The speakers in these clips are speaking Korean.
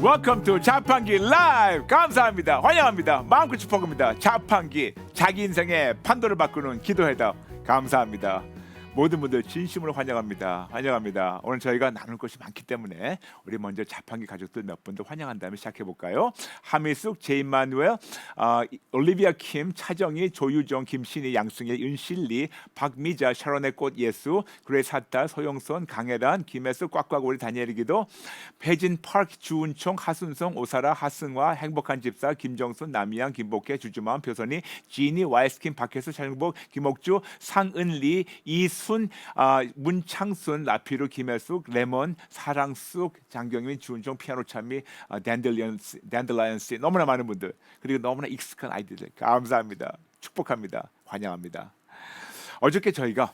Welcome to 자판기 라이브. 감사합니다. 환영합니다. 마음껏 축복합니다. 자판기, 자기 인생의 판도를 바꾸는 기도회다. 감사합니다. 모든 분들 진심으로 환영합니다. 환영합니다. 오늘 저희가 나눌 것이 많기 때문에 우리 먼저 자판기 가족들 몇 분들 환영한 다음에 시작해 볼까요? 하미숙, 제임마누엘, 올리비아 킴, 차정희, 조유정, 김신희, 양승혜, 윤실리, 박미자, 샤론의 꽃 예수, 그레이스 핫달, 소영선, 강혜란, 김혜수, 꽉꽉오리, 다니엘이 기도, 배진 파크, 주은총, 하순성, 오사라, 하승화, 행복한 집사, 김정순, 남이양, 김복혜, 주주마음, 표선이, 지니, 와이스킨, 박혜수, 찰행복, 김옥주, 상은리, 이순, 문창순, 라피루, 김혜숙, 레몬, 사랑숙, 장경민, 주은종, 피아노 참미, 댄들라이언스, 너무나 많은 분들, 그리고 너무나 익숙한 아이디들 감사합니다. 축복합니다. 환영합니다. 어저께 저희가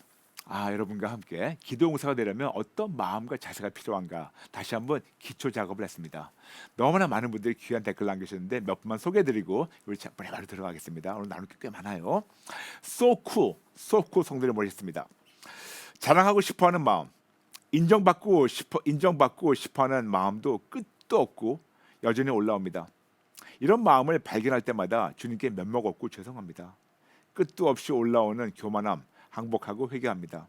여러분과 함께 기도 용사가 되려면 어떤 마음과 자세가 필요한가 다시 한번 기초 작업을 했습니다. 너무나 많은 분들이 귀한 댓글 남기셨는데 몇 분만 소개해드리고 우리 바로 들어가겠습니다. 오늘 나눌 게 꽤 많아요. So cool 성들을 모셨습니다. 자랑하고 싶어하는 마음, 인정받고 싶어하는 마음도 끝도 없고 여전히 올라옵니다. 이런 마음을 발견할 때마다 주님께 면목 없고 죄송합니다. 끝도 없이 올라오는 교만함, 항복하고 회개합니다.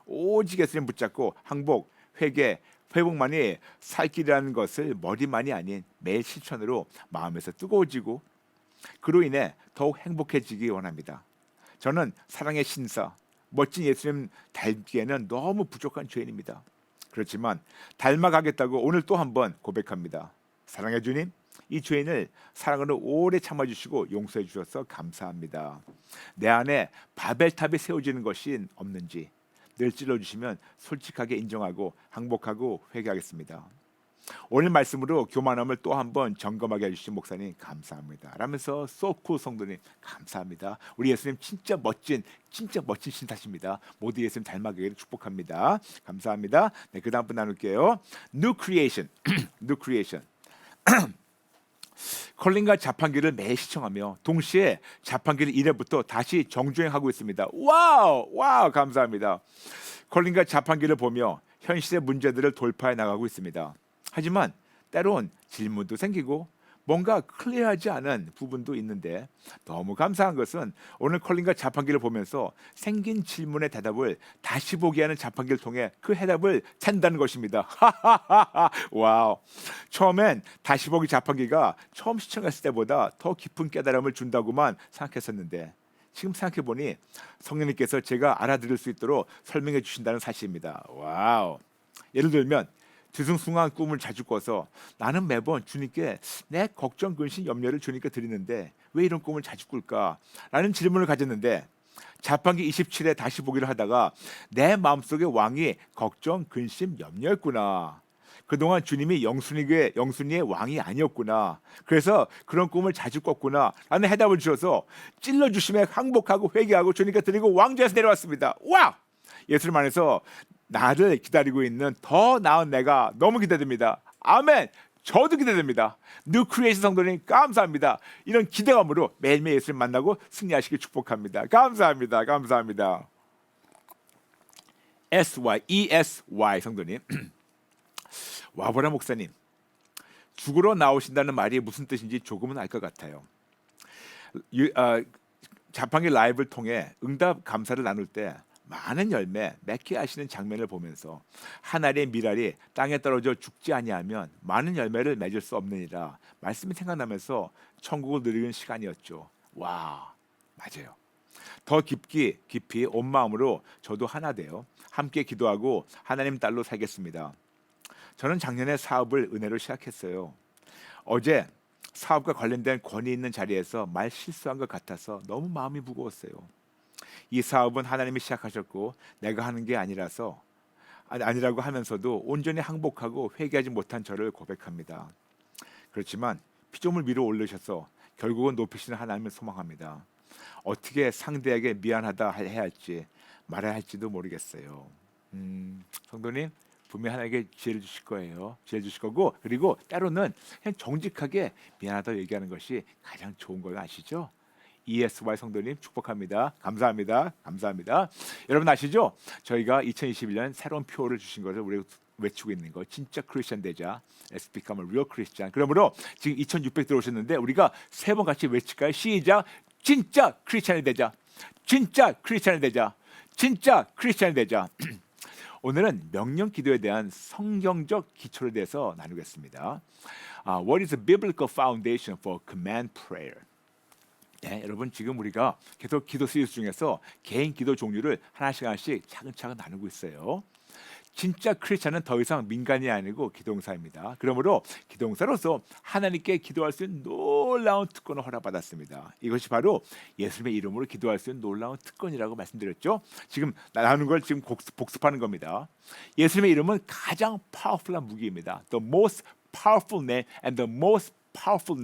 오직 예수님 붙잡고 항복, 회복만이 살 길이라는 것을 머리만이 아닌 매일 실천으로 마음에서 뜨거워지고 그로 인해 더욱 행복해지기 원합니다. 저는 사랑의 신사, 멋진 예수님 닮기에는 너무 부족한 죄인입니다. 그렇지만 닮아가겠다고 오늘 또 한번 고백합니다. 사랑해 주님, 이 죄인을 사랑으로 오래 참아주시고 용서해 주셔서 감사합니다. 내 안에 바벨탑이 세워지는 것이 없는지 늘 찔러주시면 솔직하게 인정하고 항복하고 회개하겠습니다. 오늘 말씀으로 교만함을 또 한번 점검하게 해주신 목사님 감사합니다. 라면서 소쿠 성도님 감사합니다. 우리 예수님 진짜 멋진 신사십니다. 모두 예수님 닮아가기를 축복합니다. 감사합니다. 네, 그 다음 분 나눌게요. New Creation, New Creation. 컬링과 자판기를 매일 시청하며 동시에 자판기를 1회부터 다시 정주행하고 있습니다. 와우 감사합니다. 컬링과 자판기를 보며 현실의 문제들을 돌파해 나가고 있습니다. 하지만 때론 질문도 생기고 뭔가 클리어하지 않은 부분도 있는데 너무 감사한 것은 오늘 컬링과 자판기를 보면서 생긴 질문의 대답을 다시 보게 하는 자판기를 통해 그 해답을 찾는다는 것입니다. 와우. 처음엔 다시 보기 자판기가 처음 시청했을 때보다 더 깊은 깨달음을 준다고만 생각했었는데 지금 생각해보니 성령님께서 제가 알아들을 수 있도록 설명해 주신다는 사실입니다. 와우. 예를 들면 뒤숭숭한 꿈을 자주 꿔서 나는 매번 주님께 내 걱정, 근심, 염려를 주님께 드리는데 왜 이런 꿈을 자주 꿀까? 라는 질문을 가졌는데 자판기 27회 다시 보기를 하다가 내 마음속의 왕이 걱정, 근심, 염려였구나. 그동안 주님이 영순이의 왕이 아니었구나. 그래서 그런 꿈을 자주 꿨구나. 라는 해답을 주셔서 찔러주심에 항복하고 회개하고 주님께 드리고 왕좌에서 내려왔습니다. 와! 예수님 안에서 나를 기다리고 있는 더 나은 내가 너무 기대됩니다. 아멘. 저도 기대됩니다. New Creation 성도님 감사합니다. 이런 기대감으로 매일매일 예수님 만나고 승리하시길 축복합니다. 감사합니다. ESY 성도님 와보라 목사님, 죽으러 나오신다는 말이 무슨 뜻인지 조금은 알 것 같아요. 자판기 라이브를 통해 응답 감사를 나눌 때 많은 열매 맺게 하시는 장면을 보면서 한 알의 밀알이 땅에 떨어져 죽지 아니하면 많은 열매를 맺을 수 없느니라 말씀이 생각나면서 천국을 누리는 시간이었죠. 와, 맞아요. 더 깊이 온 마음으로 저도 하나 되어 함께 기도하고 하나님 딸로 살겠습니다. 저는 작년에 사업을 은혜로 시작했어요. 어제 사업과 관련된 권위 있는 자리에서 말 실수한 것 같아서 너무 마음이 무거웠어요. 이 사업은 하나님이 시작하셨고 내가 하는 게 아니라고 하면서도 온전히 항복하고 회개하지 못한 저를 고백합니다. 그렇지만 피조물 위로 올리셔서 결국은 높이시는 하나님을 소망합니다. 어떻게 상대에게 미안하다 해야 할지 말해야 할지도 모르겠어요. 성도님 분명히 하나님께 지혜를 주실 거예요. 지혜를 주실 거고 그리고 때로는 그냥 정직하게 미안하다고 얘기하는 것이 가장 좋은 걸 아시죠? ESY 성도님 축복합니다. 감사합니다. 여러분 아시죠? 저희가 2021년 새로운 표를 주신 것을 외치고 있는 거. 진짜 크리스천 되자. Let's become a real Christian. 그러므로 지금 2600 들어오셨는데 우리가 세 번 같이 외칠까요? 시작. 진짜 크리스천이 되자. 진짜 크리스천이 되자. 진짜 크리스천이 되자. 오늘은 명령 기도에 대한 성경적 기초에 대해서 나누겠습니다. What is the biblical foundation for command prayer? 네, 여러분 지금 우리가 계속 기도 시리즈 중에서 개인 기도 종류를 하나씩 차근차근 나누고 있어요. 진짜 크리스찬은 더 이상 민간이 아니고 기도용사입니다. 그러므로 기도용사로서 하나님께 기도할 수 있는 놀라운 특권을 허락받았습니다. 이것이 바로 예수님의 이름으로 기도할 수 있는 놀라운 특권이라고 말씀드렸죠. 지금 나누는 걸 지금 복습하는 겁니다. 예수님의 이름은 가장 파워풀한 무기입니다. The most powerful name and the most powerful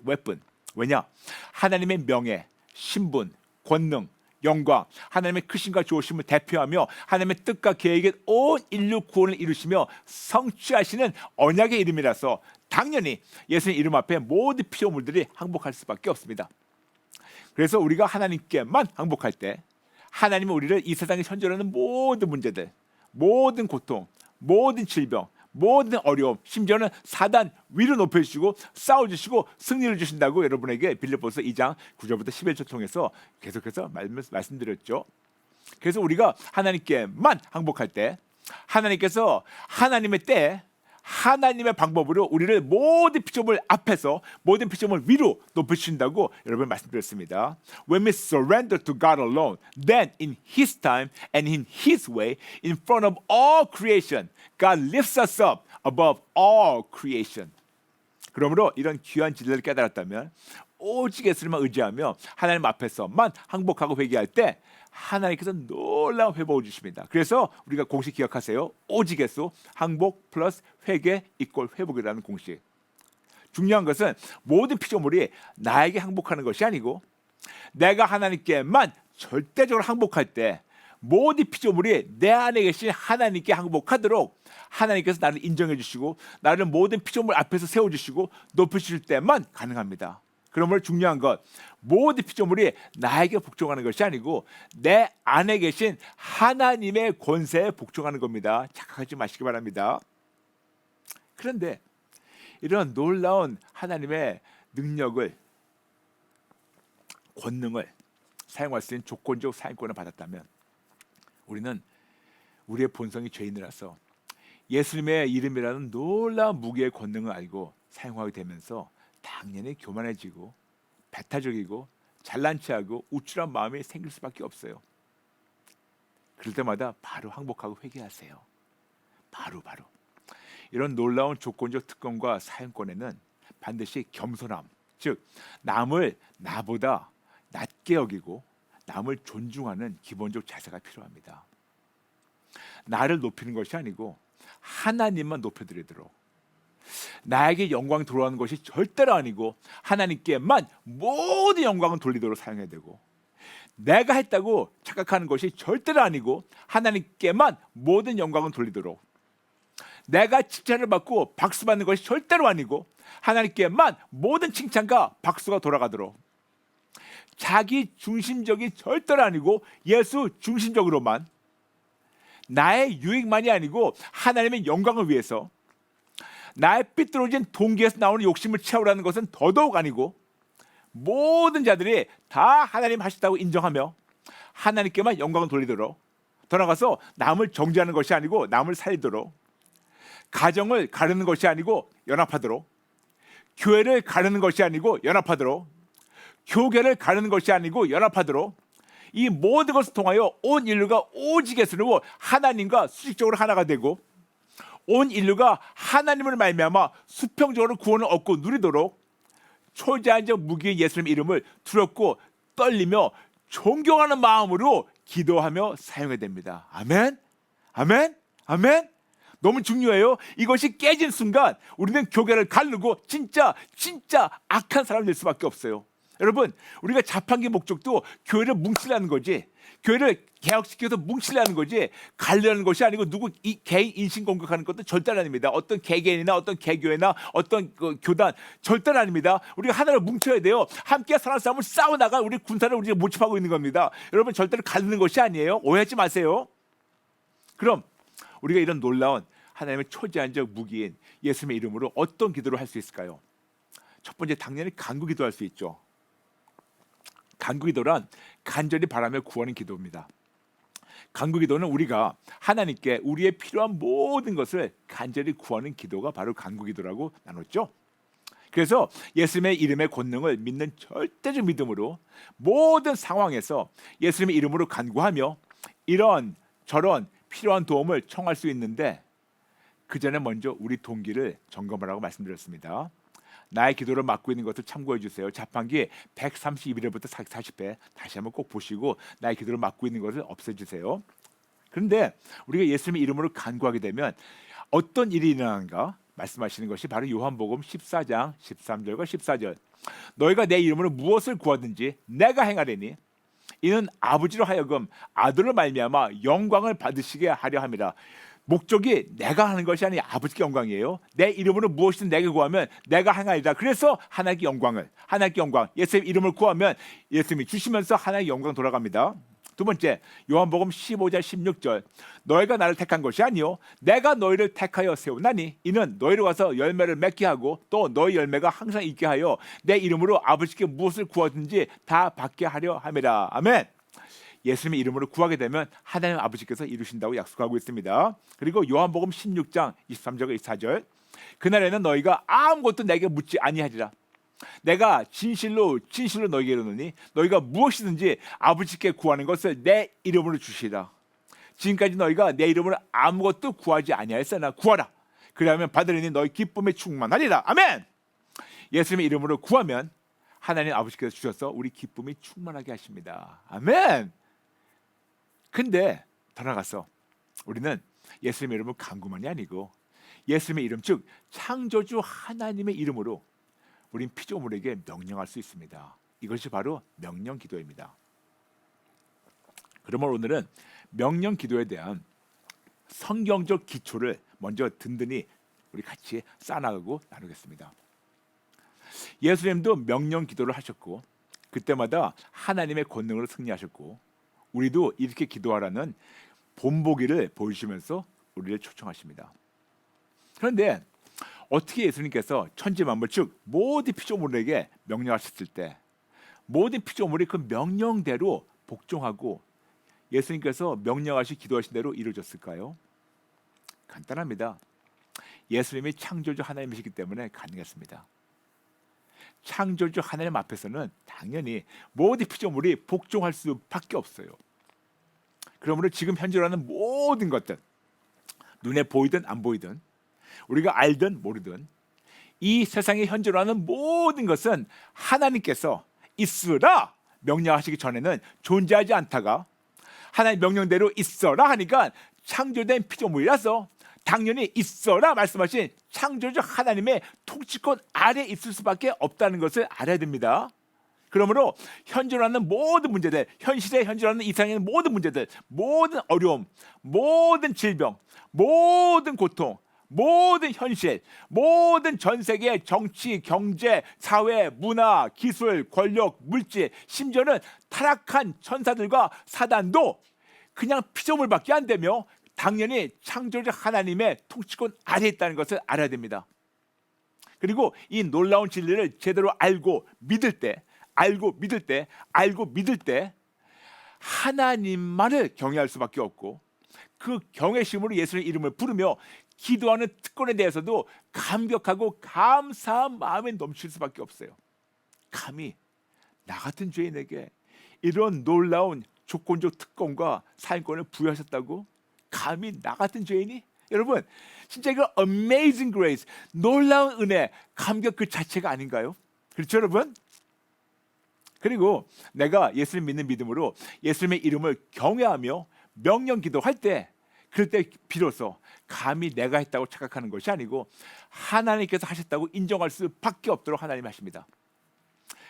weapon. 왜냐? 하나님의 명예, 신분, 권능, 영광, 하나님의 크심과 좋으심을 대표하며 하나님의 뜻과 계획에 온 인류 구원을 이루시며 성취하시는 언약의 이름이라서 당연히 예수님 이름 앞에 모든 피조물들이 항복할 수밖에 없습니다. 그래서 우리가 하나님께만 항복할 때 하나님은 우리를 이 세상에 현존하는 모든 문제들, 모든 고통, 모든 질병, 모든 어려움, 심지어는 사단 위로 높여주시고 싸워주시고 승리를 주신다고 여러분에게 빌립보서 2장 9절부터 11절 통해서 계속해서 말씀드렸죠. 그래서 우리가 하나님께만 항복할 때 하나님께서 하나님의 때 하나님의 방법으로 우리를 모든 피조물 앞에서 모든 피조물 위로 높이신다고 여러분 말씀드렸습니다. When we surrender to God alone, then in His time and in His way, in front of all creation, God lifts us up above all creation. 그러므로 이런 귀한 진리를 깨달았다면 오직 예수님만 의지하며 하나님 앞에서만 항복하고 회개할 때 하나님께서 놀라운 회복을 주십니다. 그래서 우리가 공식 기억하세요. 오직 예수, 항복 플러스 회개 이꼴 회복이라는 공식. 중요한 것은 모든 피조물이 나에게 항복하는 것이 아니고 내가 하나님께만 절대적으로 항복할 때 모든 피조물이 내 안에 계신 하나님께 항복하도록 하나님께서 나를 인정해 주시고 나를 모든 피조물 앞에서 세워주시고 높이실 때만 가능합니다. 그러므로 중요한 것, 모든 피조물이 나에게 복종하는 것이 아니고 내 안에 계신 하나님의 권세에 복종하는 겁니다. 착각하지 마시기 바랍니다. 그런데 이런 놀라운 하나님의 능력을, 권능을 사용할 수 있는 조건적 사용권을 받았다면 우리는 우리의 본성이 죄인이라서 예수님의 이름이라는 놀라운 무게의 권능을 알고 사용하게 되면서 당연히 교만해지고 배타적이고 잘난 체하고 우쭐한 마음이 생길 수밖에 없어요. 그럴 때마다 바로 항복하고 회개하세요. 바로 이런 놀라운 조건적 특권과 사용권에는 반드시 겸손함, 즉 남을 나보다 낮게 여기고 남을 존중하는 기본적 자세가 필요합니다. 나를 높이는 것이 아니고 하나님만 높여드리도록, 나에게 영광이 돌아오는 것이 절대로 아니고 하나님께만 모든 영광을 돌리도록 사용해야 되고, 내가 했다고 착각하는 것이 절대로 아니고 하나님께만 모든 영광을 돌리도록, 내가 칭찬을 받고 박수 받는 것이 절대로 아니고 하나님께만 모든 칭찬과 박수가 돌아가도록, 자기 중심적이 절대로 아니고 예수 중심적으로만, 나의 유익만이 아니고 하나님의 영광을 위해서, 나의 삐뚤어진 동기에서 나오는 욕심을 채우라는 것은 더더욱 아니고 모든 자들이 다 하나님 하시다고 인정하며 하나님께만 영광을 돌리도록, 더 나아가서 남을 정죄하는 것이 아니고 남을 살리도록, 가정을 가르는 것이 아니고 연합하도록, 교회를 가르는 것이 아니고 연합하도록, 교계를 가르는 것이 아니고 연합하도록, 이 모든 것을 통하여 온 인류가 오직 예수님으로 하나님과 수직적으로 하나가 되고 온 인류가 하나님을 말미암아 수평적으로 구원을 얻고 누리도록 초자연적 무기의 예수님 이름을 두렵고 떨리며 존경하는 마음으로 기도하며 사용해야 됩니다. 아멘? 아멘? 아멘? 너무 중요해요. 이것이 깨진 순간 우리는 교계를 가르고 진짜 악한 사람이 될 수밖에 없어요. 여러분, 우리가 자판기 목적도 교회를 뭉치려는 거지, 교회를 개혁시켜서 뭉치려는 거지 가려는 것이 아니고 누구 이 개인 인신 공격하는 것도 절대 아닙니다. 어떤 개개인이나 어떤 개교회나 어떤 교단 절대 아닙니다. 우리가 하나를 뭉쳐야 돼요. 함께 사는 싸움을 싸워나가 우리 군사를 우리가 모집하고 있는 겁니다. 여러분, 절대로 가르는 것이 아니에요. 오해하지 마세요. 그럼 우리가 이런 놀라운 하나님의 초제한적 무기인 예수님의 이름으로 어떤 기도를 할 수 있을까요? 첫 번째, 당연히 간구 기도할 수 있죠. 간구 기도란 간절히 바라며 구하는 기도입니다. 간구 기도는 우리가 하나님께 우리의 필요한 모든 것을 간절히 구하는 기도가 바로 간구 기도라고 나눴죠. 그래서 예수님의 이름의 권능을 믿는 절대적 믿음으로 모든 상황에서 예수님의 이름으로 간구하며 이런 저런 필요한 도움을 청할 수 있는데, 그 전에 먼저 우리 동기를 점검하라고 말씀드렸습니다. 나의 기도를 맡고 있는 것을 참고해 주세요. 자판기 131회부터 40회 다시 한번 꼭 보시고 나의 기도를 맡고 있는 것을 없애주세요. 그런데 우리가 예수님의 이름으로 간구하게 되면 어떤 일이 일어나는가 말씀하시는 것이 바로 요한복음 14장 13절과 14절. 너희가 내 이름으로 무엇을 구하든지 내가 행하리니 이는 아버지로 하여금 아들로 말미암아 영광을 받으시게 하려 함이라. 목적이 내가 하는 것이 아니 아버지께 영광이에요. 내 이름으로 무엇이든 내게 구하면 내가 행하리라. 그래서 하나님께 영광을, 하나님께 영광, 예수님 이름을 구하면 예수님이 주시면서 하나님께 영광 돌아갑니다. 두 번째, 요한복음 15장 16절. 너희가 나를 택한 것이 아니요 내가 너희를 택하여 세우나니 이는 너희로 가서 열매를 맺게 하고 또 너희 열매가 항상 있게 하여 내 이름으로 아버지께 무엇을 구하든지 다 받게 하려 함이라. 아멘. 예수님의 이름으로 구하게 되면 하나님 아버지께서 이루신다고 약속하고 있습니다. 그리고 요한복음 16장 23절과 24절. 그날에는 너희가 아무것도 내게 묻지 아니하리라. 내가 진실로 진실로 너희에게 이르노니 너희가 무엇이든지 아버지께 구하는 것을 내 이름으로 주시라. 지금까지 너희가 내 이름으로 아무것도 구하지 아니하였으나 구하라. 그리하면 받으리니 너희 기쁨에 충만하리라. 아멘. 예수님의 이름으로 구하면 하나님 아버지께서 주셔서 우리 기쁨이 충만하게 하십니다. 아멘. 근데 더 나아가서 우리는 예수님의 이름을 간구만이 아니고 예수님의 이름 즉 창조주 하나님의 이름으로 우린 피조물에게 명령할 수 있습니다. 이것이 바로 명령 기도입니다. 그러면 오늘은 명령 기도에 대한 성경적 기초를 먼저 든든히 우리 같이 쌓아나가고 나누겠습니다. 예수님도 명령 기도를 하셨고 그때마다 하나님의 권능으로 승리하셨고 우리도 이렇게 기도하라는 본보기를 보여주시면서 우리를 초청하십니다. 그런데 어떻게 예수님께서 천지만물 즉 모든 피조물에게 명령하셨을 때 모든 피조물이 그 명령대로 복종하고 예수님께서 명령하시 기도하신 대로 이루어졌을까요? 간단합니다. 예수님이 창조주 하나님이시기 때문에 가능했습니다. 창조주 하나님 앞에서는 당연히 모든 피조물이 복종할 수밖에 없어요. 그러므로 지금 현재로 하는 모든 것들 눈에 보이든 안 보이든 우리가 알든 모르든 이 세상에 현재로 하는 모든 것은 하나님께서 있으라 명령하시기 전에는 존재하지 않다가 하나님 명령대로 있어라 하니까 창조된 피조물이라서 당연히 있어라 말씀하신 창조주 하나님의 통치권 아래 있을 수밖에 없다는 것을 알아야 됩니다. 그러므로 현재로 하는 모든 문제들, 현실에 현재로 하는 이 세상의 모든 문제들, 모든 어려움, 모든 질병, 모든 고통, 모든 현실, 모든 전 세계의 정치, 경제, 사회, 문화, 기술, 권력, 물질, 심지어는 타락한 천사들과 사단도 그냥 피조물밖에 안 되며 당연히 창조주 하나님의 통치권 아래에 있다는 것을 알아야 됩니다. 그리고 이 놀라운 진리를 제대로 알고 믿을 때 하나님만을 경외할 수밖에 없고 그 경외심으로 예수님의 이름을 부르며 기도하는 특권에 대해서도 감격하고 감사한 마음에 넘칠 수밖에 없어요. 감히 나 같은 죄인에게 이런 놀라운 조건적 특권과 사인권을 부여하셨다고? 감히 나 같은 죄인이? 여러분 진짜 이거 amazing grace, 놀라운 은혜, 감격 그 자체가 아닌가요? 그렇죠 여러분? 그리고 내가 예수님 믿는 믿음으로 예수님의 이름을 경외하며 명령 기도할 때 그럴 때 비로소 감히 내가 했다고 착각하는 것이 아니고 하나님께서 하셨다고 인정할 수밖에 없도록 하나님이 하십니다.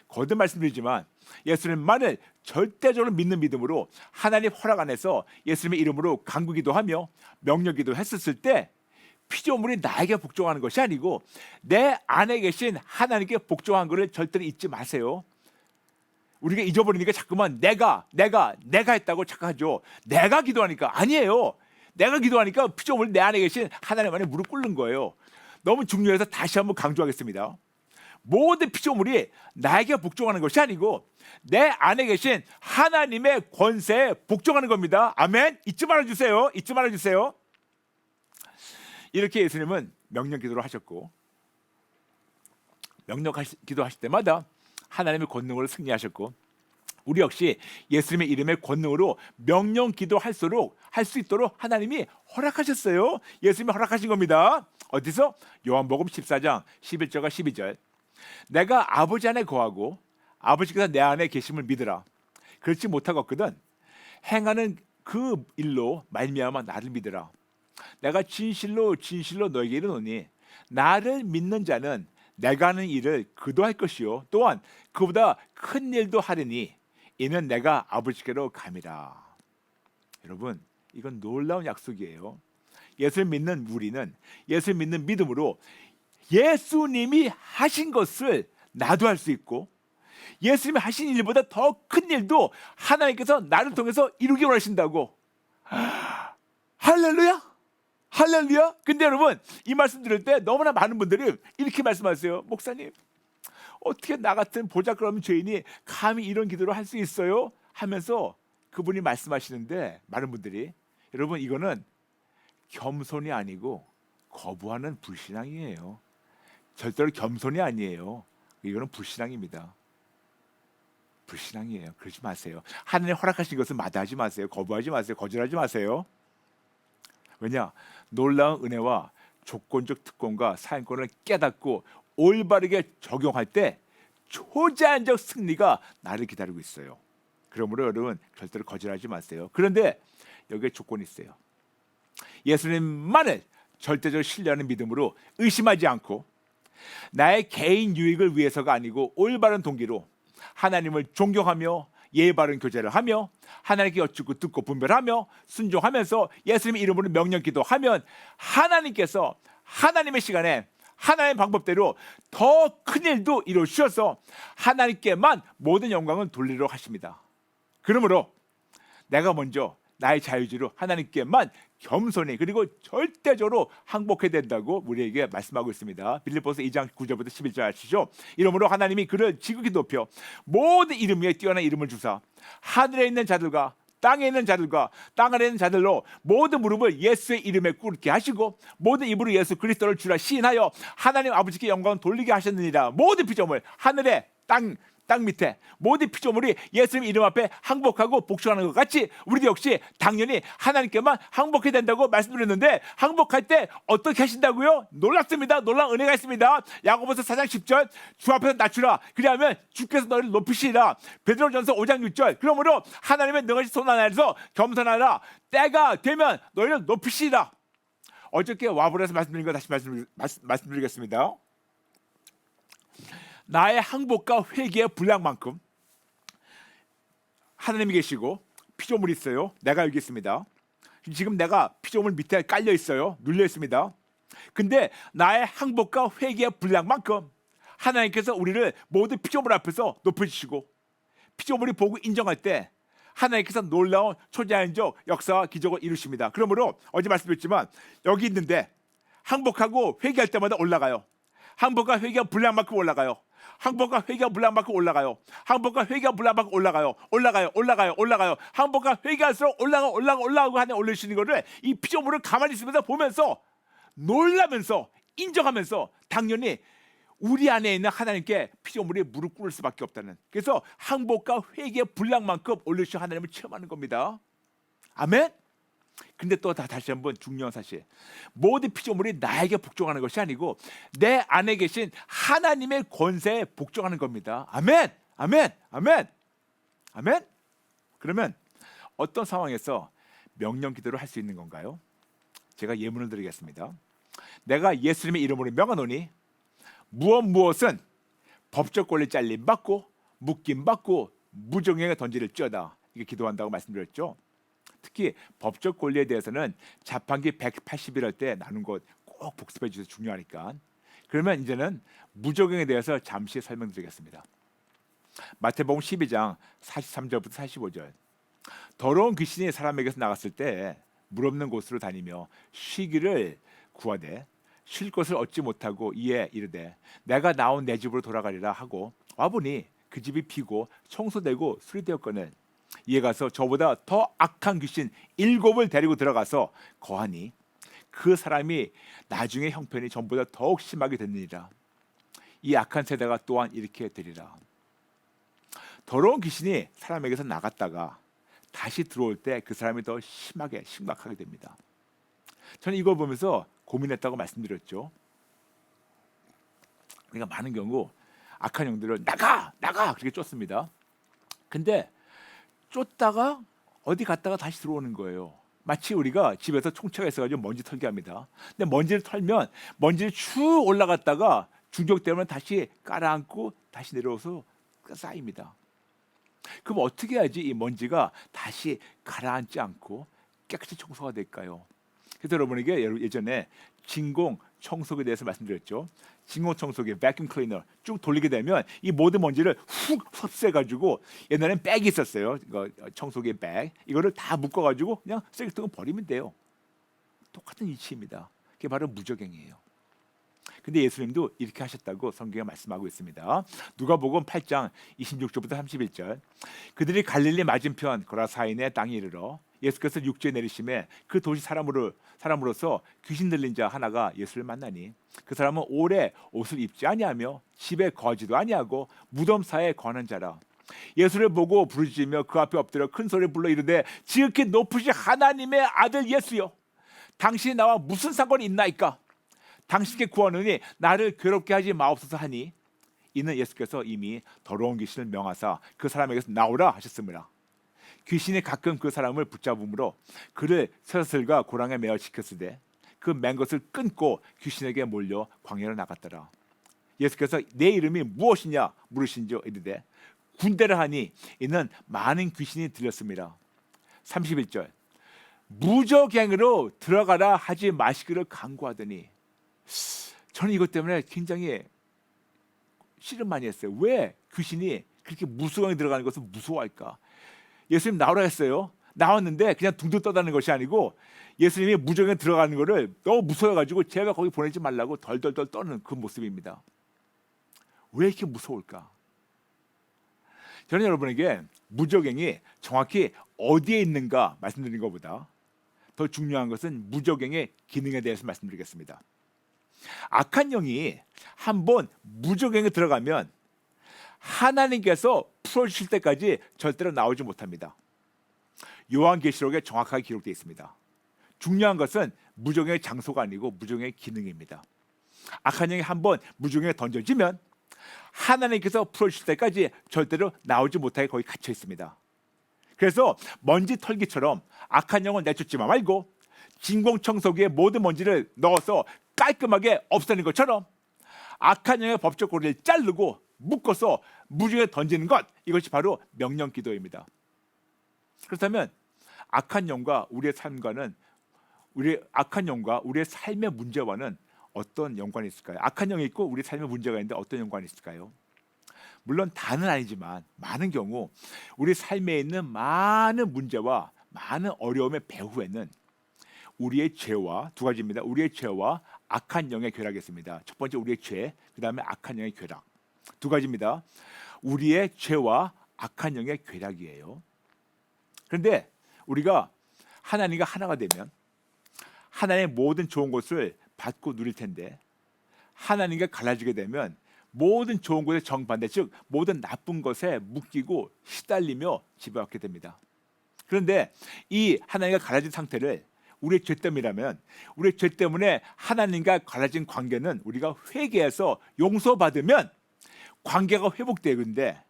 거듭 말씀드리지만 예수님만을 절대적으로 믿는 믿음으로 하나님 허락 안에서 예수님의 이름으로 간구 기도하며 명령 기도했었을 때 피조물이 나에게 복종하는 것이 아니고 내 안에 계신 하나님께 복종한 것을 절대로 잊지 마세요. 우리가 잊어버리니까 자꾸만 내가 했다고 착각하죠. 내가 기도하니까 아니에요. 내가 기도하니까 피조물 내 안에 계신 하나님 안에 무릎 꿇는 거예요. 너무 중요해서 다시 한번 강조하겠습니다. 모든 피조물이 나에게 복종하는 것이 아니고 내 안에 계신 하나님의 권세에 복종하는 겁니다. 아멘. 잊지 말아주세요. 잊지 말아주세요. 이렇게 예수님은 명령 기도를 하셨고, 명령 기도하실 때마다 하나님의 권능으로 승리하셨고, 우리 역시 예수님의 이름의 권능으로 명령 기도할수록 할 수 있도록 하나님이 허락하셨어요. 예수님이 허락하신 겁니다. 어디서? 요한복음 14장 11절과 12절. 내가 아버지 안에 거하고 아버지께서 내 안에 계심을 믿으라. 그렇지 못하겠거든 행하는 그 일로 말미암아 나를 믿으라. 내가 진실로 진실로 너에게 이르노니 나를 믿는 자는 내가 하는 일을 그도 할 것이요 또한 그보다 큰 일도 하리니 이는 내가 아버지께로 감이라. 여러분, 이건 놀라운 약속이에요. 예수를 믿는 우리는 예수를 믿는 믿음으로 예수님이 하신 것을 나도 할 수 있고, 예수님이 하신 일보다 더 큰 일도 하나님께서 나를 통해서 이루기 원하신다고. 할렐루야, 할렐루야. 근데 여러분, 이 말씀 들을 때 너무나 많은 분들이 이렇게 말씀하세요. 목사님, 어떻게 나 같은 보잘것없는 죄인이 감히 이런 기도를 할 수 있어요? 하면서 그분이 말씀하시는데, 많은 분들이, 여러분, 이거는 겸손이 아니고 거부하는 불신앙이에요. 절대로 겸손이 아니에요. 이거는 불신앙입니다. 불신앙이에요. 그러지 마세요. 하나님 허락하신 것을 마다하지 마세요. 거부하지 마세요. 거절하지 마세요. 왜냐? 놀라운 은혜와 조건적 특권과 사행권을 깨닫고 올바르게 적용할 때 초자연적 승리가 나를 기다리고 있어요. 그러므로 여러분, 절대로 거절하지 마세요. 그런데 여기에 조건이 있어요. 예수님만을 절대적으로 신뢰하는 믿음으로 의심하지 않고 나의 개인 유익을 위해서가 아니고 올바른 동기로 하나님을 존경하며 예의 바른 교제를 하며 하나님께 여쭙고 듣고 분별하며 순종하면서 예수님 이름으로 명령 기도하면 하나님께서 하나님의 시간에 하나님의 방법대로 더 큰 일도 이루셔서 하나님께만 모든 영광을 돌리려 하십니다. 그러므로 내가 먼저 나의 자유지로 하나님께만 겸손히 그리고 절대적으로 항복해야 된다고 우리에게 말씀하고 있습니다. 빌립보서 2장 9절부터 11절 아시죠? 이러므로 하나님이 그를 지극히 높여 모든 이름 위에 뛰어난 이름을 주사 하늘에 있는 자들과 땅에 있는 자들과 땅 아래 있는 자들로 모든 무릎을 예수의 이름에 꿇게 하시고 모든 입으로 예수 그리스도를 주라 시인하여 하나님 아버지께 영광을 돌리게 하셨느니라. 모든 피조물 하늘에 땅 밑에 모든 피조물이 예수님 이름 앞에 항복하고 복종하는 것 같이 우리도 역시 당연히 하나님께만 항복해야 된다고 말씀드렸는데, 항복할 때 어떻게 하신다고요? 놀랍습니다. 놀라운 은혜가 있습니다. 야고보서 4장 10절 주 앞에서 낮추라 그리하면 주께서 너희를 높이시리라. 베드로전서 5장 6절 그러므로 하나님의 능하신 손 안에서 겸손하라. 때가 되면 너희를 높이시리라. 어저께 와볼에서 말씀드린 거 다시 말씀드리겠습니다. 나의 항복과 회개의 분량만큼 하나님이 계시고 피조물이 있어요. 내가 여기 있습니다. 지금 내가 피조물 밑에 깔려 있어요. 눌려 있습니다. 근데 나의 항복과 회개의 분량만큼 하나님께서 우리를 모든 피조물 앞에서 높여주시고 피조물이 보고 인정할 때 하나님께서 놀라운 초자연적 역사와 기적을 이루십니다. 그러므로 어제 말씀드렸지만 여기 있는데 항복하고 회개할 때마다 올라가요. 항복과 회개가 분량만큼 올라가요. 항복과 회개가 분량만큼 올라가요. 항복과 회개가 분량만큼 올라가요. 항복과 회개할수록 올라가고 하나님 올려주시는 거를 이 피조물을 가만히 있으면서 보면서 놀라면서 인정하면서 당연히 우리 안에 있는 하나님께 피조물이 무릎 꿇을 수밖에 없다는, 그래서 항복과 회개의 분량만큼 올려주신 하나님을 체험하는 겁니다. 아멘. 근데 또 다시 한번 중요한 사실, 모든 피조물이 나에게 복종하는 것이 아니고 내 안에 계신 하나님의 권세에 복종하는 겁니다. 아멘, 아멘, 아멘, 아멘. 그러면 어떤 상황에서 명령 기도를 할 수 있는 건가요? 제가 예문을 드리겠습니다. 내가 예수님의 이름으로 명하노니 무엇은 법적 권리 잘림 받고 묶임 받고 무정형에 던지를지어다. 이게 기도한다고 말씀드렸죠. 특히 법적 권리에 대해서는 자판기 180일 할 때 나눈 것 꼭 복습해 주셔서 중요하니까. 그러면 이제는 무적용에 대해서 잠시 설명드리겠습니다. 마태복음 12장 43절부터 45절. 더러운 귀신이 사람에게서 나갔을 때 물 없는 곳으로 다니며 쉬기를 구하되 쉴 것을 얻지 못하고 이에 이르되 내가 나온 내 집으로 돌아가리라 하고 와보니 그 집이 비고 청소되고 수리되었거늘 이에 가서 저보다 더 악한 귀신 7을 데리고 들어가서 거하니 그 사람이 나중에 형편이 전보다 더욱 심하게 됐느니라. 이 악한 세대가 또한 이렇게 되리라. 더러운 귀신이 사람에게서 나갔다가 다시 들어올 때 그 사람이 더 심각하게 됩니다. 저는 이걸 보면서 고민했다고 말씀드렸죠. 그러니까 많은 경우 악한 영들을 나가 그렇게 쫓습니다. 근데 쫓다가 어디 갔다가 다시 들어오는 거예요. 마치 우리가 집에서 총체가 있어가지고 먼지 털게 합니다. 근데 먼지를 털면 먼지를 쭉 올라갔다가 중력 때문에 다시 깔아앉고 다시 내려와서 쌓입니다. 그럼 어떻게 해야지 이 먼지가 다시 가라앉지 않고 깨끗이 청소가 될까요? 그래서 여러분에게 예전에 진공 청소기에 대해서 말씀드렸죠. 진공 청소기, vacuum cleaner 쭉 돌리게 되면 이 모든 먼지를 훅 흡수해가지고 옛날엔 백이 있었어요. 이거 청소기 백. 이거를 다 묶어가지고 그냥 쓰레기통에 버리면 돼요. 똑같은 이치입니다. 그게 바로 무적행이에요. 근데 예수님도 이렇게 하셨다고 성경에 말씀하고 있습니다. 누가복음 8장 26절부터 31절. 그들이 갈릴리 맞은편 거라사인의 땅에 이르러 예수께서 육지에 내리심에 그 도시 사람으로서 귀신 들린 자 하나가 예수를 만나니 그 사람은 오래 옷을 입지 아니하며 집에 거하지도 아니하고 무덤 사이에 거하는 자라. 예수를 보고 부르짖으며 그 앞에 엎드려 큰 소리를 불러 이르되 지극히 높으신 하나님의 아들 예수여, 당신이 나와 무슨 상관이 있나이까? 당신께 구하노니 나를 괴롭게 하지 마옵소서 하니 이는 예수께서 이미 더러운 귀신을 명하사 그 사람에게서 나오라 하셨습니다. 귀신이 가끔 그 사람을 붙잡음으로 그를 쇠사슬과 고랑에 매어 지켰으되 그 맨 것을 끊고 귀신에게 몰려 광야로 나갔더라. 예수께서 내 이름이 무엇이냐 물으신지 이르되 군대라 하니 이는 많은 귀신이 들렸습니다. 31절. 무적행으로 들어가라 하지 마시기를 간구하더니, 저는 이것 때문에 굉장히 씨름 많이 했어요. 왜 귀신이 그렇게 무속행에 들어가는 것을 무서워할까? 예수님 나오라 했어요. 나왔는데 그냥 둥둥 떠다니는 것이 아니고 예수님이 무적행에 들어가는 것을 너무 무서워가지고 제가 거기 보내지 말라고 덜덜덜 떠는 그 모습입니다. 왜 이렇게 무서울까? 저는 여러분에게 무적행이 정확히 어디에 있는가 말씀드린 것보다 더 중요한 것은 무적행의 기능에 대해서 말씀드리겠습니다. 악한 영이 한번 무적행에 들어가면 하나님께서 풀어주실 때까지 절대로 나오지 못합니다. 요한계시록에 정확하게 기록되어 있습니다. 중요한 것은 무적행의 장소가 아니고 무적행의 기능입니다. 악한 영이 한번 무적행에 던져지면 하나님께서 풀어주실 때까지 절대로 나오지 못하게 거기 갇혀 있습니다. 그래서 먼지 털기처럼 악한 영을 내쫓지 말고 진공청소기에 모든 먼지를 넣어서 깔끔하게 없애는 것처럼 악한 영의 법적 고리를 자르고 묶어서 무중에 던지는 것, 이것이 바로 명령기도입니다. 그렇다면 악한 영과 우리의 삶과는 악한 영과 우리의 삶의 문제와는 어떤 연관이 있을까요? 악한 영이 있고 우리 삶의 문제가 있는데 어떤 연관이 있을까요? 물론 다는 아니지만 많은 경우 우리 삶에 있는 많은 문제와 많은 어려움의 배후에는 우리의 죄와 두 가지입니다. 우리의 죄와 악한 영의 결합이 있습니다. 첫 번째 우리의 죄, 그 다음에 악한 영의 결합. 두 가지입니다. 우리의 죄와 악한 영의 결합이에요. 그런데 우리가 하나님과 하나가 되면 하나님의 모든 좋은 것을 받고 누릴 텐데 하나님과 갈라지게 되면 모든 좋은 것의 정반대, 즉 모든 나쁜 것에 묶이고 시달리며 지배받게 됩니다. 그런데 이 하나님과 갈라진 상태를 우리의 죄 때문이라면 우리의 죄 때문에 하나님과 갈라진 관계는 우리가 회개해서 용서받으면 관계가 회복되는데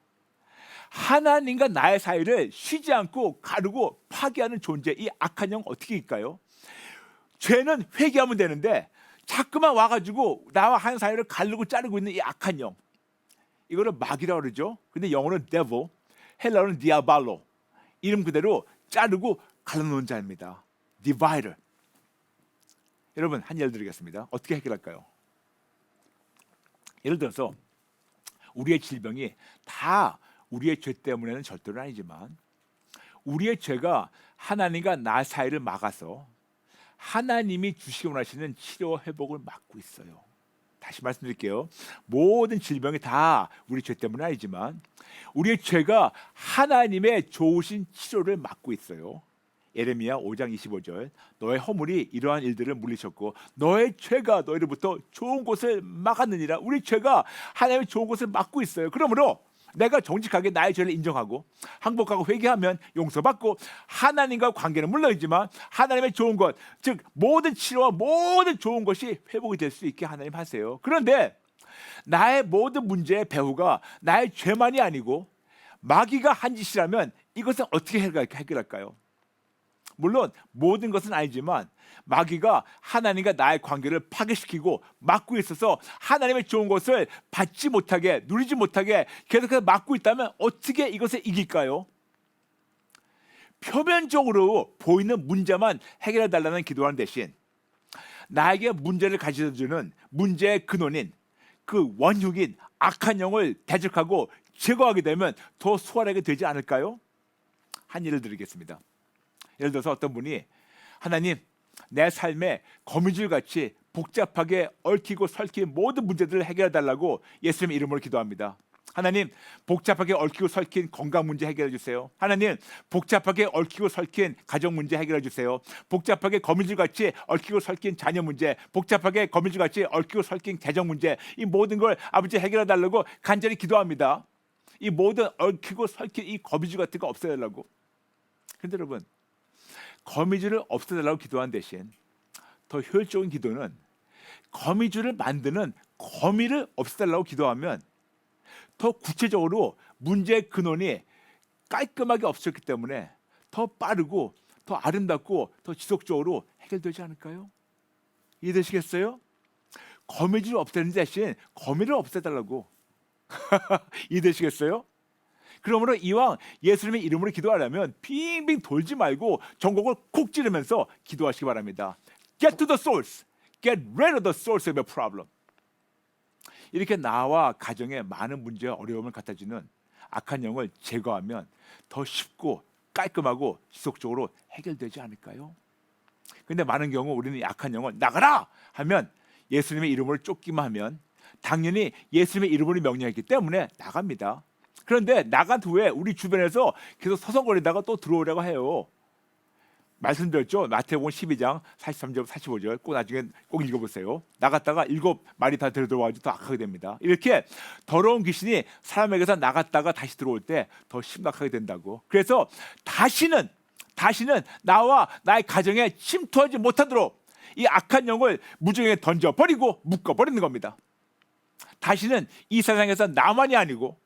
하나님과 나의 사이를 쉬지 않고 가르고 파괴하는 존재, 이 악한 영 어떻게 일까요? 죄는 회개하면 되는데 자꾸만 와가지고 나와 하나님 사이를 가르고 자르고 있는 이 악한 영, 이거를 마귀라고 그러죠. 근데 영어는 devil, 헬라어는 diabollo, 이름 그대로 자르고 갈라놓은 자입니다. 디바이더. 여러분, 한 예를 드리겠습니다. 어떻게 해결할까요? 예를 들어서 우리의 질병이 다 우리의 죄 때문에는 절대로 아니지만 우리의 죄가 하나님과 나 사이를 막아서 하나님이 주시기 원하시는 치료와 회복을 막고 있어요. 다시 말씀드릴게요. 모든 질병이 다 우리 죄 때문은 아니지만 우리의 죄가 하나님의 좋으신 치료를 막고 있어요. 예레미야 5장 25절 너의 허물이 이러한 일들을 물리쳤고 너의 죄가 너희로부터 좋은 곳을 막았느니라. 우리 죄가 하나님의 좋은 곳을 막고 있어요. 그러므로 내가 정직하게 나의 죄를 인정하고 항복하고 회개하면 용서받고 하나님과 관계는 물론이지만 하나님의 좋은 것, 즉 모든 치료와 모든 좋은 것이 회복이 될 수 있게 하나님 하세요. 그런데 나의 모든 문제의 배후가 나의 죄만이 아니고 마귀가 한 짓이라면 이것은 어떻게 해결할까요? 물론 모든 것은 아니지만 마귀가 하나님과 나의 관계를 파괴시키고 막고 있어서 하나님의 좋은 것을 받지 못하게, 누리지 못하게 계속해서 막고 있다면 어떻게 이것을 이길까요? 표면적으로 보이는 문제만 해결해 달라는 기도하는 대신 나에게 문제를 가져다주는 문제의 근원인 그 원흉인 악한 영을 대적하고 제거하게 되면 더 수월하게 되지 않을까요? 한 예를 드리겠습니다. 예를 들어서 어떤 분이 하나님, 내 삶에 거미줄같이 복잡하게 얽히고 설킨 모든 문제들을 해결해 달라고 예수님의 이름으로 기도합니다. 하나님, 복잡하게 얽히고 설킨 건강 문제 해결해 주세요. 하나님, 복잡하게 얽히고 설킨 가정 문제 해결해 주세요. 복잡하게 거미줄같이 얽히고 설킨 자녀 문제, 복잡하게 거미줄같이 얽히고 설킨 재정 문제, 이 모든 걸 아버지 해결해 달라고 간절히 기도합니다. 이 모든 얽히고 설킨 이 거미줄 같은 거 없애달라고. 그런데 여러분, 거미줄을 없애달라고 기도한 대신 더 효율적인 기도는 거미줄을 만드는 거미를 없애달라고 기도하면 더 구체적으로 문제의 근원이 깔끔하게 없어졌기 때문에 더 빠르고 더 아름답고 더 지속적으로 해결되지 않을까요? 이해되시겠어요? 거미줄을 없애는 대신 거미를 없애달라고. 이해되시겠어요? 그러므로 이왕 예수님의 이름으로 기도하려면 빙빙 돌지 말고 전곡을 콕 찌르면서 기도하시기 바랍니다. Get to the source. Get rid of the source of your problem. 이렇게 나와 가정에 많은 문제와 어려움을 갖다주는 악한 영을 제거하면 더 쉽고 깔끔하고 지속적으로 해결되지 않을까요? 그런데 많은 경우 우리는 악한 영을 나가라 하면 예수님의 이름으로 쫓기만 하면 당연히 예수님의 이름으로 명령했기 때문에 나갑니다. 그런데 나간 후에 우리 주변에서 계속 서성거리다가 또 들어오려고 해요. 말씀드렸죠. 마태복음 12장 43절 45절 꼭 나중에 꼭 읽어보세요. 나갔다가 7마리 다 들어와가지고 더 악하게 됩니다. 이렇게 더러운 귀신이 사람에게서 나갔다가 다시 들어올 때 더 심각하게 된다고. 그래서 다시는 나와 나의 가정에 침투하지 못하도록 이 악한 영을 무정에 던져버리고 묶어버리는 겁니다. 다시는 이 세상에서 나만이 아니고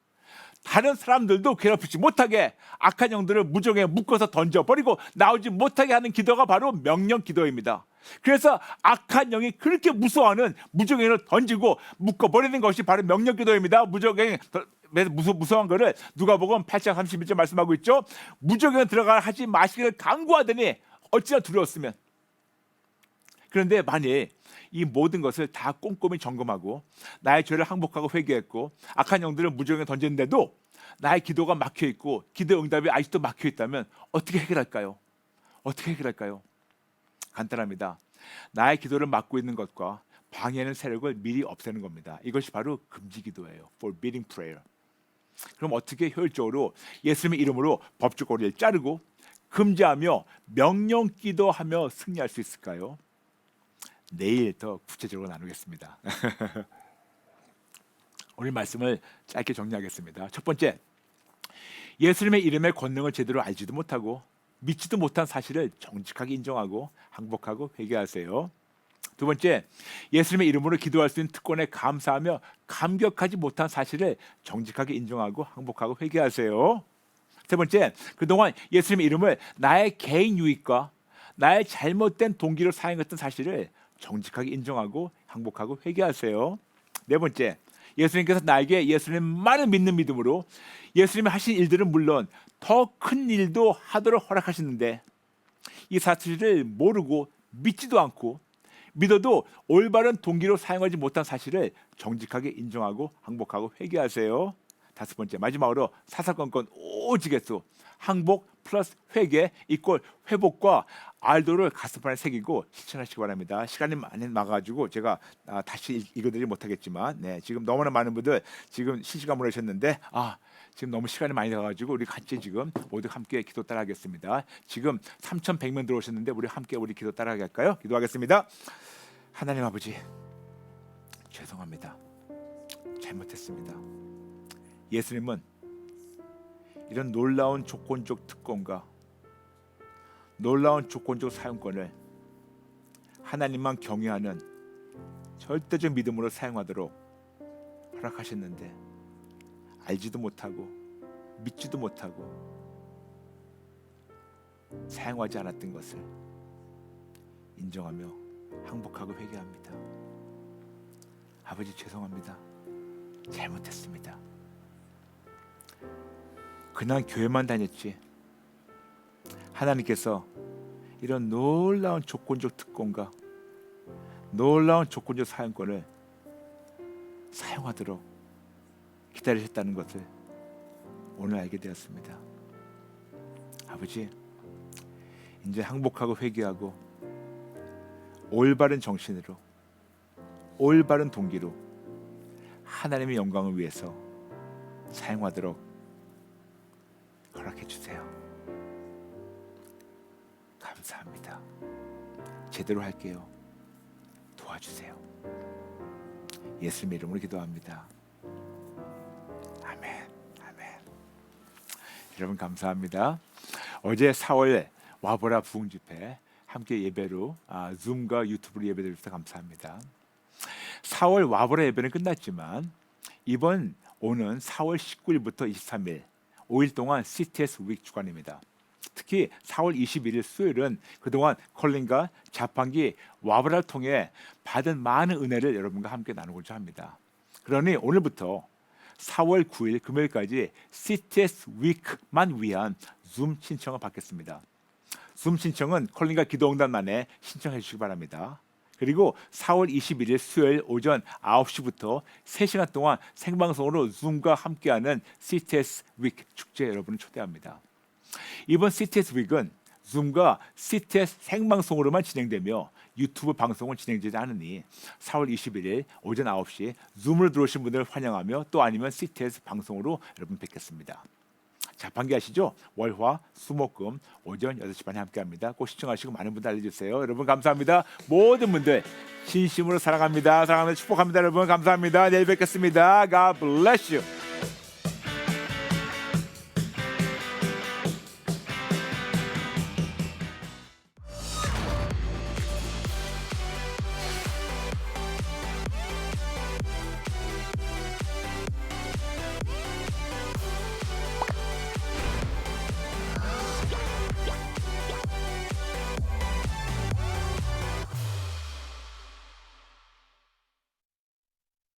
다른 사람들도 괴롭히지 못하게 악한 영들을 무정에 묶어서 던져버리고 나오지 못하게 하는 기도가 바로 명령 기도입니다. 그래서 악한 영이 그렇게 무서워하는 무정행을 던지고 묶어버리는 것이 바로 명령 기도입니다. 무정행 무서운 거를 누가복음 8장 31절 말씀하고 있죠. 무정행 들어가 하지 마시기를 강구하더니 어찌나 두려웠으면. 그런데 만일 이 모든 것을 다 꼼꼼히 점검하고 나의 죄를 항복하고 회개했고 악한 영들을 무정에 던졌는데도 나의 기도가 막혀있고 기도 응답이 아직도 막혀있다면 어떻게 해결할까요? 어떻게 해결할까요? 간단합니다. 나의 기도를 막고 있는 것과 방해하는 세력을 미리 없애는 겁니다. 이것이 바로 금지 기도예요. Forbidding prayer. 그럼 어떻게 효율적으로 예수님의 이름으로 법적거리를 자르고 금지하며 명령 기도하며 승리할 수 있을까요? 내일 더 구체적으로 나누겠습니다. 오늘 말씀을 짧게 정리하겠습니다. 첫 번째, 예수님의 이름의 권능을 제대로 알지도 못하고 믿지도 못한 사실을 정직하게 인정하고 항복하고 회개하세요. 두 번째, 예수님의 이름으로 기도할 수 있는 특권에 감사하며 감격하지 못한 사실을 정직하게 인정하고 항복하고 회개하세요. 세 번째, 그동안 예수님의 이름을 나의 개인 유익과 나의 잘못된 동기로 사용했던 사실을 정직하게 인정하고 항복하고 회개하세요. 네 번째, 예수님께서 나에게 예수님만을 믿는 믿음으로 예수님이 하신 일들은 물론 더 큰 일도 하도록 허락하시는데 이 사실을 모르고 믿지도 않고 믿어도 올바른 동기로 사용하지 못한 사실을 정직하게 인정하고 항복하고 회개하세요. 다섯 번째, 마지막으로 사사건건 오직에서 항복 플러스 회개 이꼴 회복과 알도를 가슴판에 새기고 실천하시기 바랍니다. 시간이 많이 나가지고 제가 다시 읽어드리지 못하겠지만 지금 너무나 많은 분들 지금 실시간으로 하셨는데 지금 너무 시간이 많이 나가지고 우리 같이 지금 모두 함께 기도 따라하겠습니다. 지금 3,100명 들어오셨는데 우리 함께 기도 따라하게 할까요? 기도하겠습니다. 하나님 아버지 죄송합니다. 잘못했습니다. 예수님은 이런 놀라운 조건적 특권과 놀라운 조건적 사용권을 하나님만 경외하는 절대적 믿음으로 사용하도록 허락하셨는데 알지도 못하고 믿지도 못하고 사용하지 않았던 것을 인정하며 항복하고 회개합니다. 아버지 죄송합니다. 잘못했습니다. 그냥 교회만 다녔지 하나님께서 이런 놀라운 조건적 특권과 놀라운 조건적 사용권을 사용하도록 기다리셨다는 것을 오늘 알게 되었습니다. 아버지 이제 항복하고 회개하고 올바른 정신으로 올바른 동기로 하나님의 영광을 위해서 사용하도록 허락해 주세요. 감사합니다. 제대로 할게요. 도와주세요. 예수님의 이름으로 기도합니다. 아멘. 아멘. 여러분 감사합니다. 어제 4월 와보라 부흥 집회 함께 예배로 줌과 유튜브로 예배드려서 감사합니다. 4월 와보라 예배는 끝났지만 이번 오는 4월 19일부터 23일 5일 동안 CTS 윅 주간입니다. 특히 4월 21일 수요일은 그동안 컬린과 자판기 와보라를 통해 받은 많은 은혜를 여러분과 함께 나누고자 합니다. 그러니 오늘부터 4월 9일 금요일까지 CTS 윅만 위한 줌 신청을 받겠습니다. 줌 신청은 컬린과 기도응답만에 신청해 주시기 바랍니다. 그리고 4월 21일 수요일 오전 9시부터 3시간 동안 생방송으로 줌과 함께하는 CTS 윅 축제 여러분을 초대합니다. 이번 CTS 윅은 줌과 CTS 생방송으로만 진행되며 유튜브 방송은 진행되지 않으니 4월 21일 오전 9시 줌으로 들어오신 분들 환영하며 또 아니면 CTS 방송으로 여러분 뵙겠습니다. 자판기 아시죠? 월화 수목금 오전 8시 반에 함께합니다. 꼭 시청하시고 많은 분들 알려주세요. 여러분 감사합니다. 모든 분들 진심으로 사랑합니다. 사랑합니다. 축복합니다. 여러분 감사합니다. 내일 뵙겠습니다. God bless you.